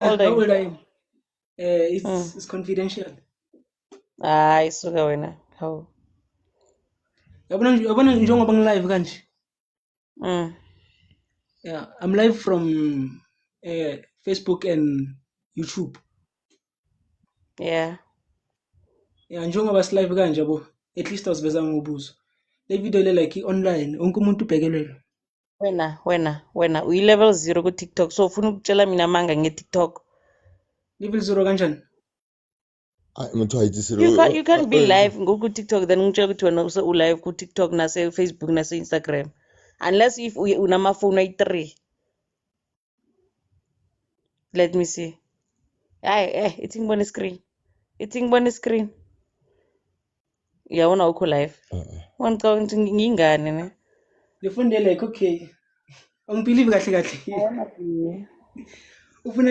old How are you? old I am? Mm. It's confidential. Isuka wena. How? Yabona njengoba ngi-live kanje. Mm. Yeah, I'm live from Facebook and YouTube. Yeah. Yeah, njengoba si-live kanje yabo. At least awusiveza ngobuso. Le video le like i-online, wonke umuntu ubhekelelwe. Wena uyi-level 0 ku-TikTok so ufuna ukutshela mina manga nge-TikTok. Level 0 kanjani? motho a itsisele You can't be live ku-TikTok then ngitshela ukuthi wena u-live ku-TikTok nase-Facebook nase-Instagram unless if unamafoni ayi-3. Let me see. Hayi ithi ngibone screen. Uyabona awukho live. Ngicabanga ukuthi ngiyingane ne. Le phone le like okay. Angibelieve kahle kahle. Awona. Ufuna